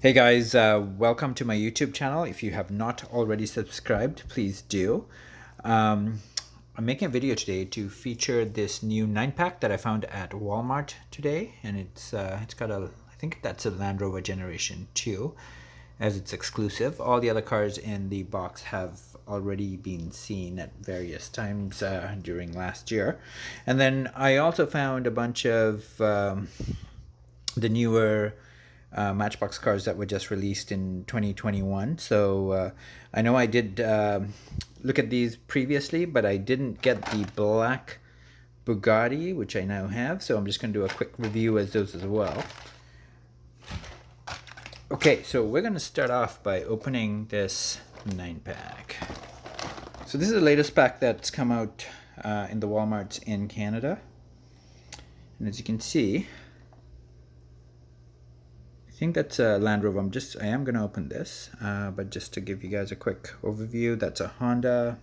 Hey guys, welcome to my YouTube channel. If you have not already subscribed, please do. I'm making a video today to feature this new 9-pack that I found at Walmart today, and it's got I think that's a Land Rover Generation 2, as it's exclusive. All the other cars in the box have already been seen at various times during last year. And then I also found a bunch of the newer Matchbox cars that were just released in 2021. So I know I did look at these previously, but I didn't get the black Bugatti, which I now have. So I'm just going to do a quick review as those as well. Okay, so we're going to start off by opening this 9-pack. So this is the latest pack that's come out in the Walmarts in Canada. And as you can see, I think that's a Land Rover. I am going to open this, but just to give you guys a quick overview, that's a Honda,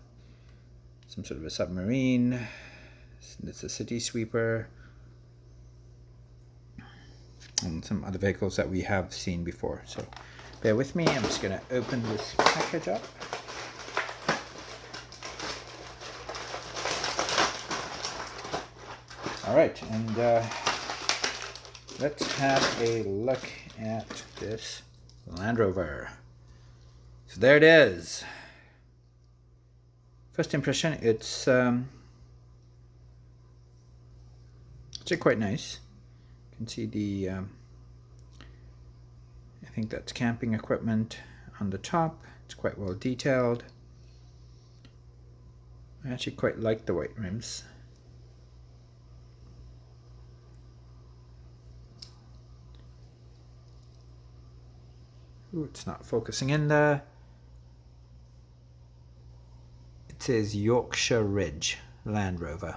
some sort of a submarine, it's a city sweeper, and some other vehicles that we have seen before. So bear with me, I'm just going to open this package up. Alright, and let's have a look at this Land Rover. So there it is. First impression, it's actually quite nice. You can see the I think that's camping equipment on the top. It's quite well detailed. I actually quite like the white rims. Ooh, it's not focusing in there. It says Yorkshire Ridge Land Rover.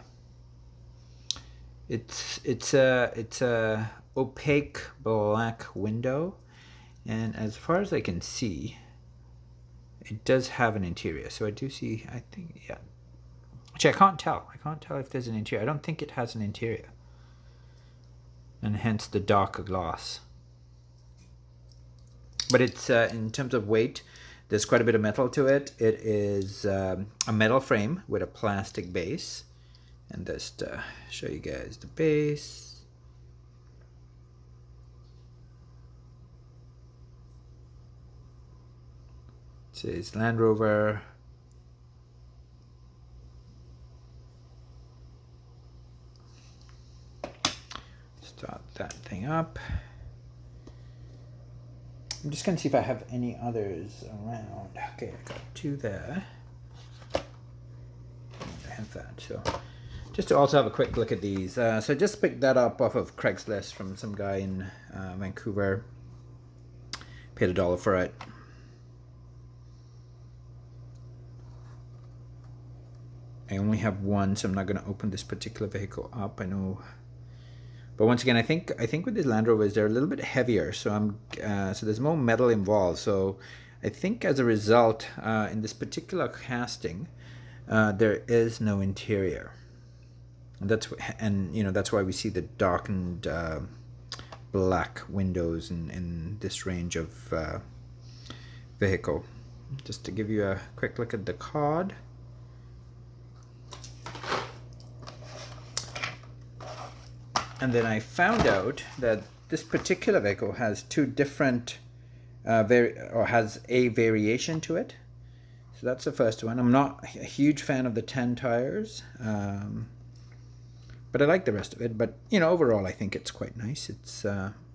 It's a opaque black window, and as far as I can see, it does have an interior. So I do see, I think, yeah. Actually, I can't tell. I can't tell if there's an interior. I don't think it has an interior, and hence the darker glass. But it's in terms of weight, there's quite a bit of metal to it. It is a metal frame with a plastic base. And just show you guys the base. It says Land Rover. Start that thing up. I'm just going to see if I have any others around. Okay, I got two there. I have that. So just to also have a quick look at these. So I just picked that up off of Craigslist from some guy in Vancouver. Paid $1 for it. I only have one, so I'm not going to open this particular vehicle up. I know. But once again, I think with these Land Rovers, they're a little bit heavier, so so there's more metal involved. So I think as a result, in this particular casting, there is no interior. And that's why we see the darkened black windows in this range of vehicle. Just to give you a quick look at the card. And then I found out that this particular vehicle has two different, has a variation to it. So that's the first one. I'm not a huge fan of the 10 tires, but I like the rest of it. But overall, I think it's quite nice. It's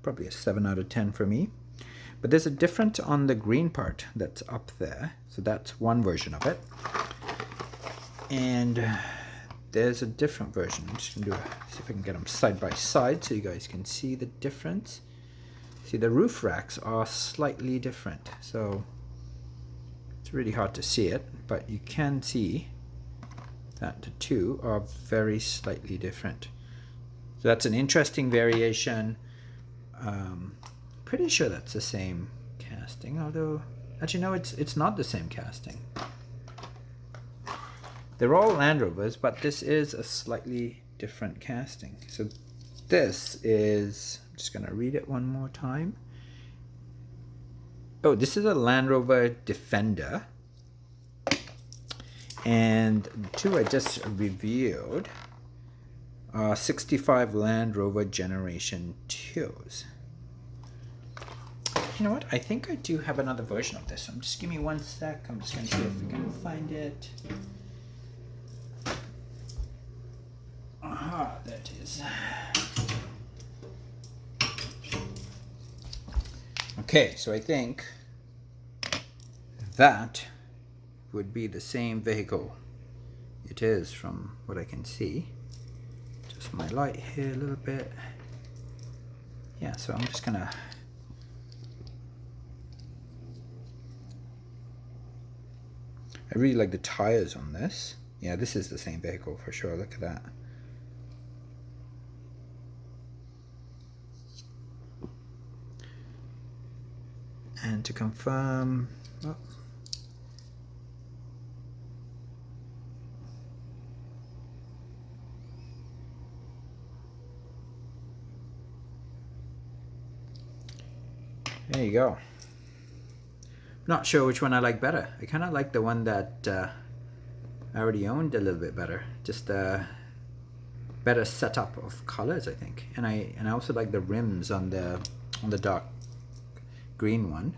probably a 7 out of 10 for me. But there's a difference on the green part that's up there. So that's one version of it. And there's a different version. I'm just going to see if I can get them side by side so you guys can see the difference. See, the roof racks are slightly different. So it's really hard to see it, but you can see that the two are very slightly different. So that's an interesting variation. Pretty sure that's the same casting, although actually no, it's not the same casting. They're all Land Rovers, but this is a slightly different casting. So this is, I'm just going to read it one more time. Oh, this is a Land Rover Defender. And the two I just reviewed are 65 Land Rover Generation 2s. You know what? I think I do have another version of this. Just give me one sec. I'm just going to see if we can find it. Aha, there it is. Okay, so I think that would be the same vehicle. It is, from what I can see. Just my light here a little bit. Yeah, so I'm just gonna I really like the tires on this. Yeah, this is the same vehicle for sure. Look at that. And to confirm, oh, there you go. Not sure which one I like better. I kind of like the one that I already owned a little bit better. Just a better setup of colors, I think. And I also like the rims on the dark green one.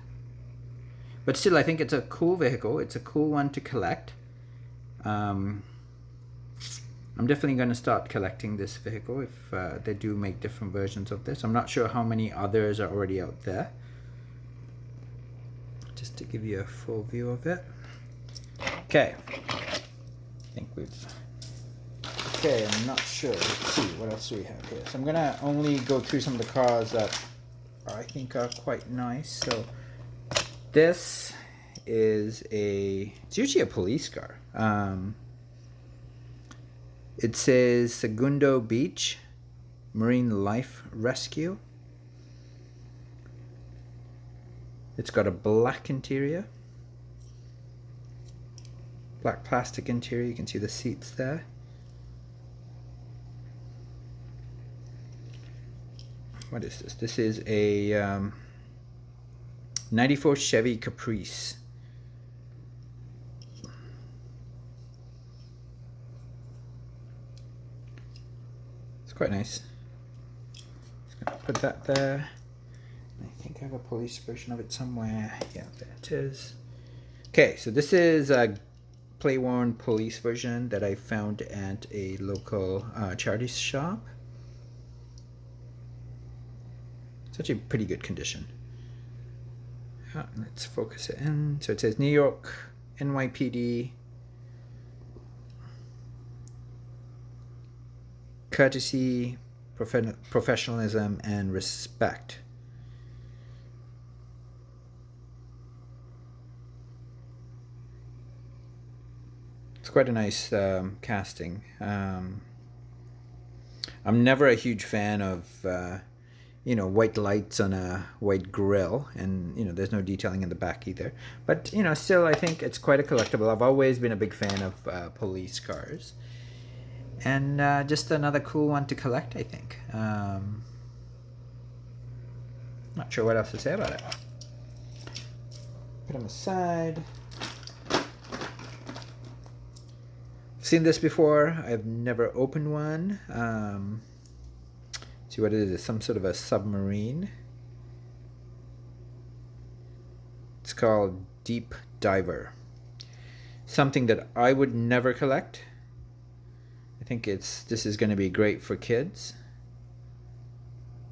But still, I think it's a cool vehicle. It's a cool one to collect. I'm definitely going to start collecting this vehicle if they do make different versions of this. I'm not sure how many others are already out there. Just to give you a full view of it. Okay. I think we've... Okay, I'm not sure. Let's see, what else do we have here? So I'm going to only go through some of the cars that I think are quite nice. So this is it's usually a police car. It says Segundo Beach Marine Life Rescue. It's got a black interior, black plastic interior. You can see the seats there. What is this? This is a 94 Chevy Caprice. It's quite nice. Just gonna put that there. I think I have a police version of it somewhere. Yeah, there it is. Okay, so this is a play-worn police version that I found at a local charity shop. It's actually pretty good condition. Let's focus it in. So it says New York NYPD courtesy, professionalism, and respect. It's quite a nice casting. I'm never a huge fan of white lights on a white grille, and there's no detailing in the back either. But still, I think it's quite a collectible. I've always been a big fan of police cars, and just another cool one to collect, I think. Not sure what else to say about it. Put them aside. Seen this before. I've never opened one. See what it is. It's some sort of a submarine. It's called Deep Diver. Something that I would never collect. I think this is going to be great for kids,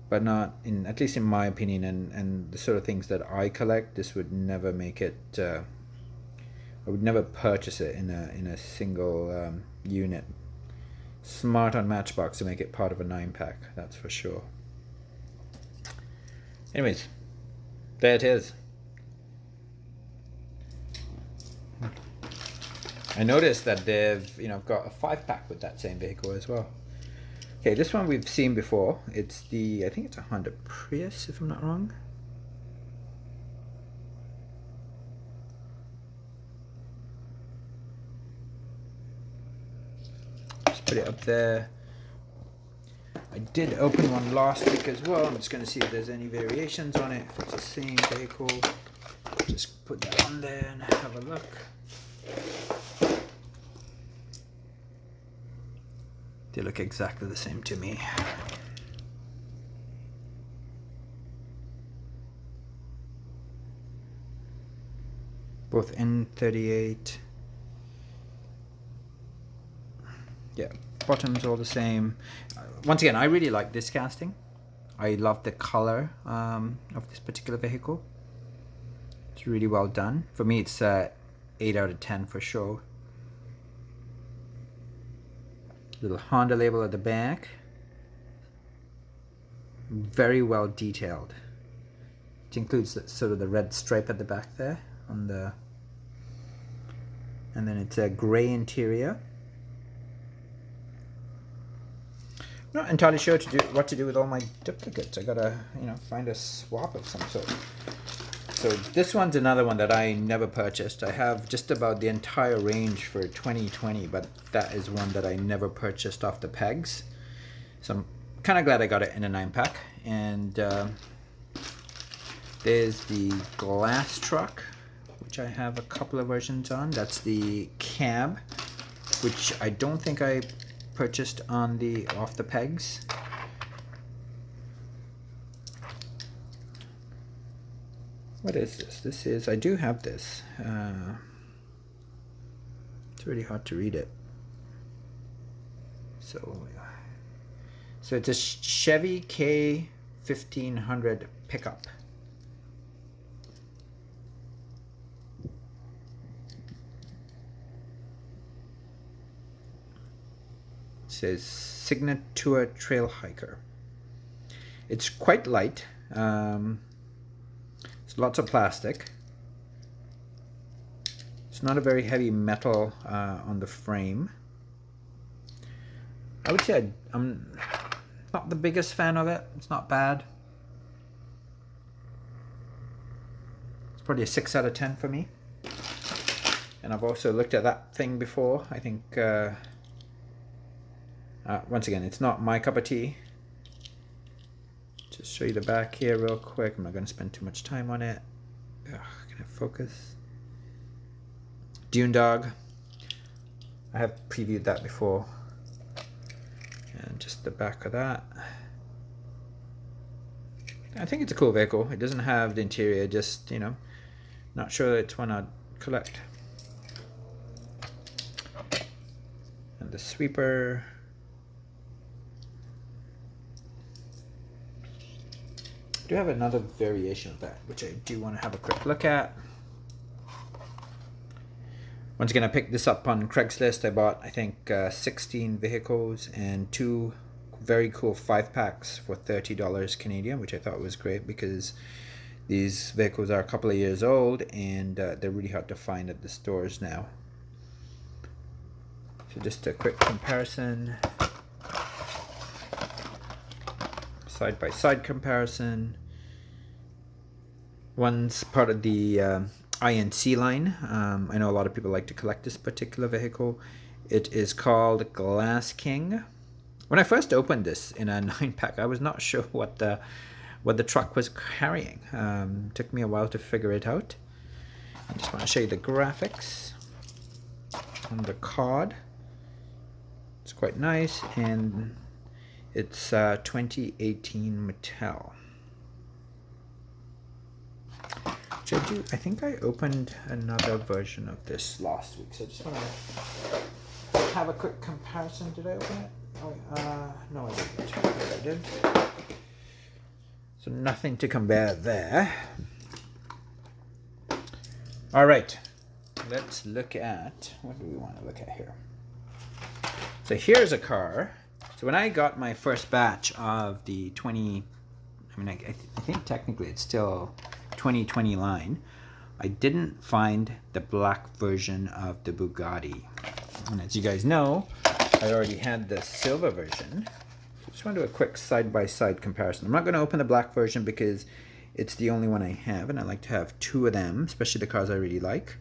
but not in, at least in my opinion, and the sort of things that I collect. This would never make it. I would never purchase it in a single unit. Smart on Matchbox to make it part of a 9-pack, that's for sure. Anyways, there it is. I noticed that they've got a 5-pack with that same vehicle as well. Okay, this one we've seen before. It's I think it's a Honda Prius, if I'm not wrong. Put it up there. I did open one last week as well. I'm just going to see if there's any variations on it, if it's the same vehicle. Just put that on there and have a look. They look exactly the same to me. Both N38. Yeah, bottoms all the same. Once again, I really like this casting. I love the color of this particular vehicle. It's really well done. For me, it's 8 out of 10 for sure. Little Honda label at the back. Very well detailed. It includes sort of the red stripe at the back there on the, and then it's a gray interior. Not entirely sure what to do with all my duplicates. I gotta, find a swap of some sort. So this one's another one that I never purchased. I have just about the entire range for 2020, but that is one that I never purchased off the pegs. So I'm kind of glad I got it in a 9-pack. And there's the glass truck, which I have a couple of versions on. That's the cab, which I don't think I purchased on the off the pegs. What is this? This is, I do have this. It's really hard to read it. So it's a Chevy K1500 pickup. It says Signature Trail Hiker. It's quite light. It's lots of plastic. It's not a very heavy metal on the frame. I would say I'm not the biggest fan of it. It's not bad. It's probably a 6 out of 10 for me. And I've also looked at that thing before. I think, once again, it's not my cup of tea. Just show you the back here real quick. I'm not going to spend too much time on it. Ugh, can I focus? Dune Dog. I have previewed that before. And just the back of that. I think it's a cool vehicle. It doesn't have the interior, just, not sure it's one I'd collect. And the sweeper. I do have another variation of that, which I do want to have a quick look at. Once again, I picked this up on Craigslist. I bought, I think, 16 vehicles and 2 very cool 5-packs for $30 Canadian, which I thought was great because these vehicles are a couple of years old and they're really hard to find at the stores now. So just a quick comparison. Side-by-side comparison. One's part of the INC line. I know a lot of people like to collect this particular vehicle. It is called Glass King. When I first opened this in a 9-pack, I was not sure what the truck was carrying. Took me a while to figure it out. I just want to show you the graphics on the card. It's quite nice, and it's 2018 Mattel. Which I think I opened another version of this last week, so I just want to have a quick comparison. Did I open it? No, I didn't. I did. So nothing to compare there. All right, let's look at, what do we want to look at here? So here's a car. So when I got my first batch of the I think technically it's still 2020 line, I didn't find the black version of the Bugatti. And as you guys know, I already had the silver version. So just want to do a quick side-by-side comparison. I'm not going to open the black version because it's the only one I have, and I like to have 2 of them, especially the cars I really like.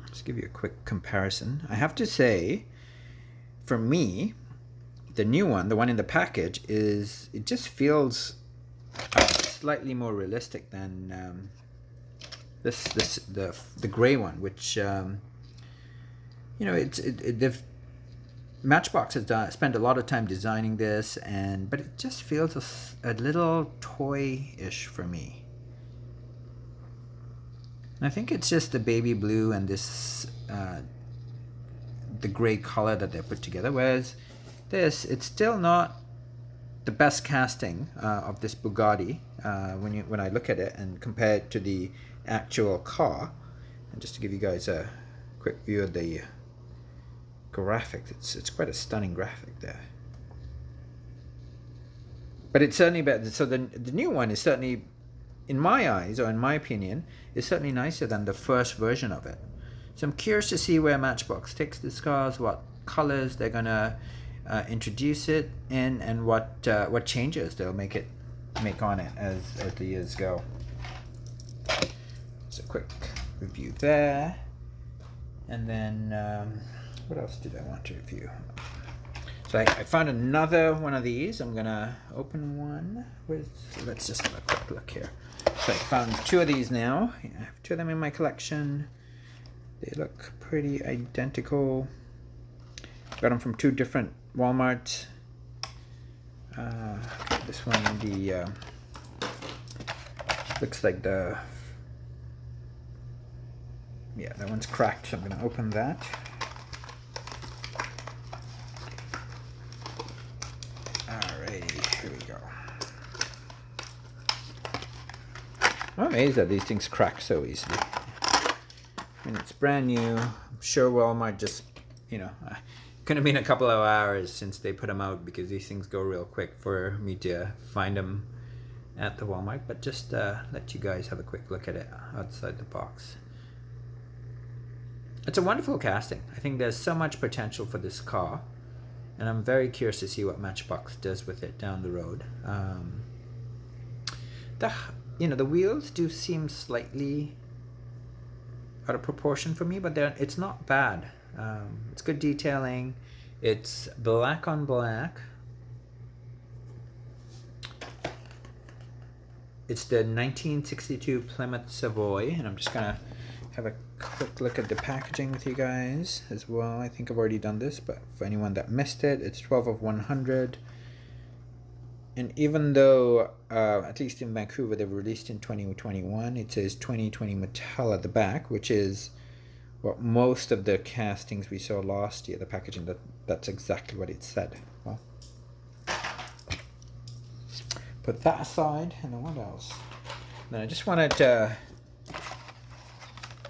Just give you a quick comparison. I have to say, for me, the new one, the one in the package, it just feels slightly more realistic than the gray one, which you know, they've Matchbox has spent a lot of time designing this, but it just feels a little toy-ish for me. And I think it's just the baby blue and this the gray color that they put together. Whereas this, it's still not the best casting of this Bugatti when I look at it and compare it to the actual car. And just to give you guys a quick view of the graphics, it's quite a stunning graphic there. But it's certainly better. So the new one is certainly, in my eyes, or in my opinion, is certainly nicer than the first version of it. So I'm curious to see where Matchbox takes this cars, what colors they're gonna introduce it in, and what changes they'll make on it as the years go. So a quick review there, and then what else did I want to review? So I found another one of these. I'm gonna open one. Let's just have a quick look here. So I found two of these now. I have two of them in my collection. They look pretty identical. Got them from two different Walmarts. This one, looks like that one's cracked, so I'm gonna open that. Alrighty, here we go. I'm amazed that these things crack so easily. I mean, it's brand new. I'm sure Walmart just, could have been a couple of hours since they put them out, because these things go real quick for me to find them at the Walmart. But just let you guys have a quick look at it outside the box. It's a wonderful casting. I think there's so much potential for this car, and I'm very curious to see what Matchbox does with it down the road. The wheels do seem slightly out of proportion for me, but it's not bad. It's good detailing. It's black on black. It's the 1962 Plymouth Savoy, and I'm just gonna have a quick look at the packaging with you guys as well. I think I've already done this, but for anyone that missed it, it's 12 of 100. And even though, at least in Vancouver, they were released in 2021, it says 2020 Mattel at the back, which is what most of the castings we saw last year, the packaging, that's exactly what it said. Well, put that aside, and then what else? Then I just wanted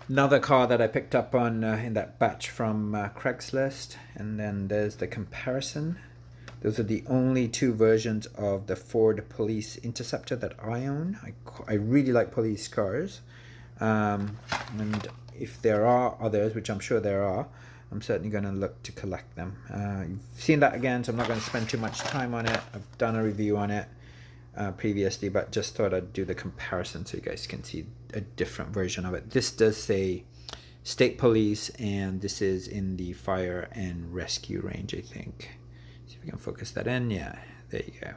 another car that I picked up on in that batch from Craigslist, and then there's the comparison. Those are the only two versions of the Ford Police Interceptor that I own. I really like police cars, and if there are others, which I'm sure there are, I'm certainly going to look to collect them. You've seen that again, so I'm not going to spend too much time on it. I've done a review on it previously, but just thought I'd do the comparison so you guys can see a different version of it. This does say State Police, and this is in the Fire and Rescue range, I think. See if we can focus that in. Yeah, there you go.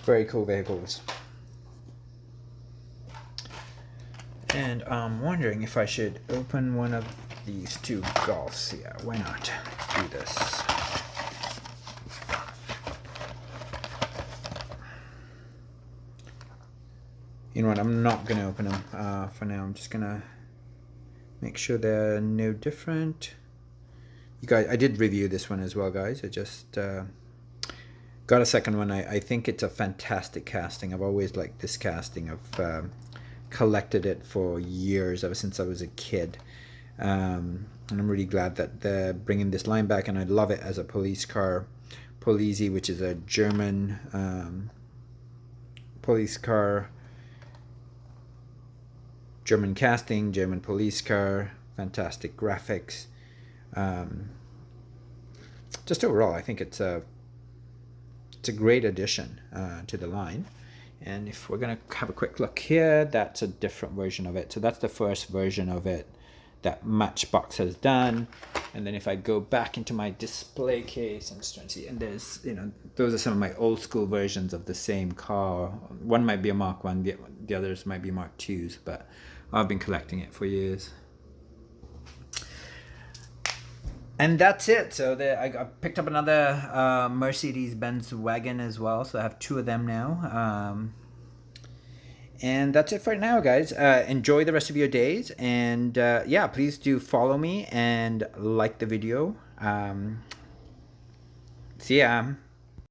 Very cool vehicles. And I'm wondering if I should open one of these two Golfs. Yeah, why not do this? You know what, I'm not going to open them for now. I'm just going to make sure they're no different. You guys, I did review this one as well, guys. I just got a second one. I think it's a fantastic casting. I've always liked this casting. I've collected it for years, ever since I was a kid. And I'm really glad that they're bringing this line back, and I love it as a police car. Polizzi, which is a German police car. German casting, German police car, fantastic graphics. Just overall, I think it's a great addition to the line. And if we're gonna have a quick look here, that's a different version of it. So that's the first version of it that Matchbox has done. And then if I go back into my display case, I'm just trying to see, and there's, you know, those are some of my old school versions of the same car. One might be a Mark 1, the others might be Mark 2s, but I've been collecting it for years. And that's it. So I picked up another Mercedes-Benz wagon as well. So I have 2 of them now. And that's it for now, guys. Enjoy the rest of your days. And yeah, please do follow me and like the video. See ya.